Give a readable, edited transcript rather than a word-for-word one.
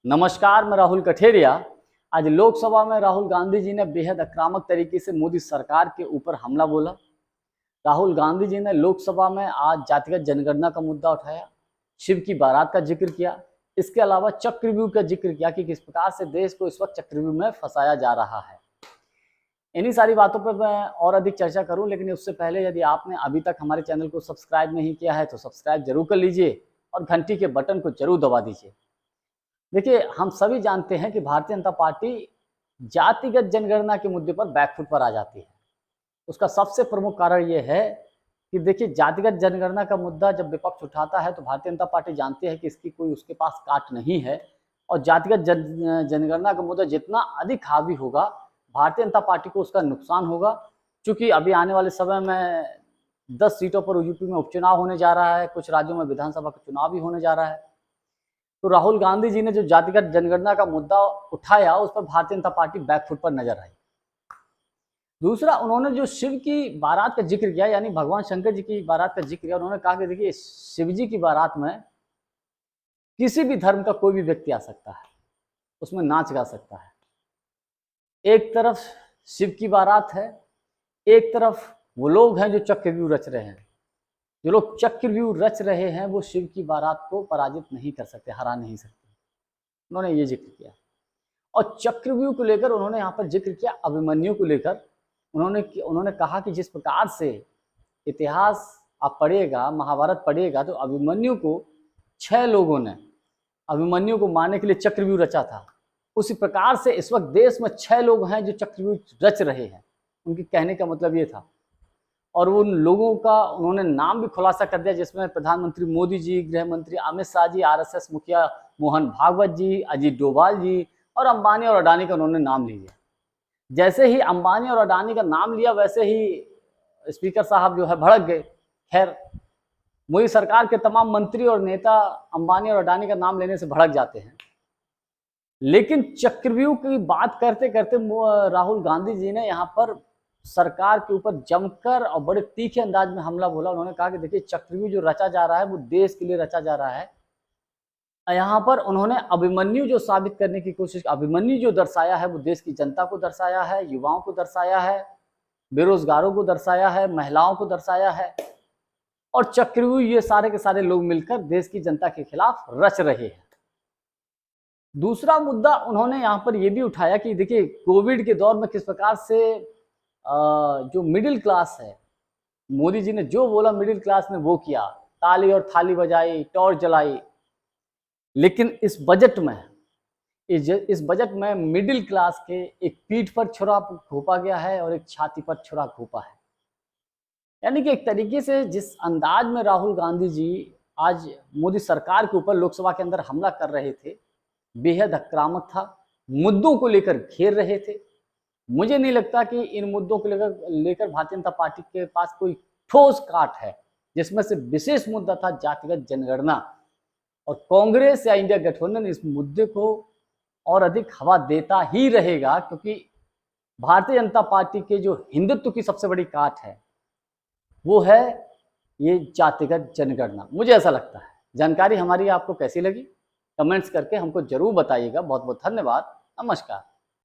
नमस्कार, मैं राहुल कठेरिया। आज लोकसभा में राहुल गांधी जी ने बेहद आक्रामक तरीके से मोदी सरकार के ऊपर हमला बोला। राहुल गांधी जी ने लोकसभा में आज जातिगत जनगणना का मुद्दा उठाया, शिव की बारात का जिक्र किया, इसके अलावा चक्रव्यूह का जिक्र किया कि किस प्रकार से देश को इस वक्त चक्रव्यूह में फंसाया जा रहा है। इन्हीं सारी बातों पर मैं और अधिक चर्चा करूं, लेकिन उससे पहले यदि आपने अभी तक हमारे चैनल को सब्सक्राइब नहीं किया है तो सब्सक्राइब जरूर कर लीजिए और घंटी के बटन को जरूर दबा दीजिए। देखिए, हम सभी जानते हैं कि भारतीय जनता पार्टी जातिगत जनगणना के मुद्दे पर बैकफुट पर आ जाती है। उसका सबसे प्रमुख कारण ये है कि देखिए, जातिगत जनगणना का मुद्दा जब विपक्ष उठाता है तो भारतीय जनता पार्टी जानती है कि इसकी कोई उसके पास काट नहीं है और जातिगत जनगणना का मुद्दा जितना अधिक हावी होगा, भारतीय जनता पार्टी को उसका नुकसान होगा। चूंकि अभी आने वाले समय में 10 सीटों पर यूपी में उपचुनाव होने जा रहा है, कुछ राज्यों में विधानसभा का चुनाव भी होने जा रहा है। तो राहुल गांधी जी ने जो जातिगत जनगणना का मुद्दा उठाया, उस पर भारतीय जनता पार्टी बैकफुट पर नजर आई। दूसरा, उन्होंने जो शिव की बारात का जिक्र किया, यानी भगवान शंकर जी की बारात का जिक्र किया। उन्होंने कहा कि देखिए, शिव जी की बारात में किसी भी धर्म का कोई भी व्यक्ति आ सकता है, उसमें नाच गा सकता है। एक तरफ शिव की बारात है, एक तरफ वो लोग हैं जो चक्रव्यूह रच रहे हैं। जो लोग चक्रव्यूह रच रहे हैं वो शिव की बारात को पराजित नहीं कर सकते, हरा नहीं सकते। उन्होंने ये जिक्र किया और चक्रव्यूह को लेकर उन्होंने यहाँ पर जिक्र किया अभिमन्यु को लेकर। उन्होंने कहा कि जिस प्रकार से इतिहास आप पढ़िएगा, महाभारत पढ़िएगा, तो अभिमन्यु को 6 लोगों ने अभिमन्यु को मारने के लिए चक्रव्यूह रचा था। उसी प्रकार से इस वक्त देश में 6 लोग हैं जो चक्रव्यूह रच रहे हैं। उनके कहने का मतलब ये था और उन लोगों का उन्होंने नाम भी खुलासा कर दिया, जिसमें प्रधानमंत्री मोदी जी, गृह मंत्री अमित शाह जी, आरएसएस मुखिया मोहन भागवत जी, अजीत डोभाल जी और अंबानी और अडानी का उन्होंने नाम लिया। जैसे ही अंबानी और अडानी का नाम लिया, वैसे ही स्पीकर साहब जो है भड़क गए। खैर, मोदी सरकार के तमाम मंत्री और नेता अंबानी और अडानी का नाम लेने से भड़क जाते हैं, लेकिन चक्रव्यूह की बात करते करते राहुल गांधी जी ने यहाँ पर सरकार के ऊपर जमकर और बड़े तीखे अंदाज में हमला बोला। उन्होंने कहा कि देखिए, चक्रव्यूह जो रचा जा रहा है वो देश के लिए रचा जा रहा है। यहाँ पर उन्होंने अभिमन्यु जो साबित करने की कोशिश, अभिमन्यु जो दर्शाया है वो देश की जनता को दर्शाया है, युवाओं को दर्शाया है, बेरोजगारों को दर्शाया है, महिलाओं को दर्शाया है। और चक्रव्यूह ये सारे के सारे लोग मिलकर देश की जनता के खिलाफ रच रहे हैं। दूसरा मुद्दा उन्होंने यहाँ पर यह भी उठाया कि देखिए, कोविड के दौर में किस प्रकार से जो मिडिल क्लास है, मोदी जी ने जो बोला मिडिल क्लास ने वो किया, ताली और थाली बजाई, टॉर्च जलाई। लेकिन इस बजट में मिडिल क्लास के एक पीठ पर छुरा घोंपा गया है और एक छाती पर छुरा घोंपा है। यानी कि एक तरीके से जिस अंदाज में राहुल गांधी जी आज मोदी सरकार के ऊपर लोकसभा के अंदर हमला कर रहे थे, बेहद आक्रामक था, मुद्दों को लेकर घेर रहे थे। मुझे नहीं लगता कि इन मुद्दों को लेकर भारतीय जनता पार्टी के पास कोई ठोस काट है, जिसमें से विशेष मुद्दा था जातिगत जनगणना। और कांग्रेस या इंडिया गठबंधन इस मुद्दे को और अधिक हवा देता ही रहेगा, क्योंकि भारतीय जनता पार्टी के जो हिंदुत्व की सबसे बड़ी काट है वो है ये जातिगत जनगणना। मुझे ऐसा लगता है। जानकारी हमारी आपको कैसी लगी, कमेंट्स करके हमको जरूर बताइएगा। बहुत बहुत धन्यवाद। नमस्कार।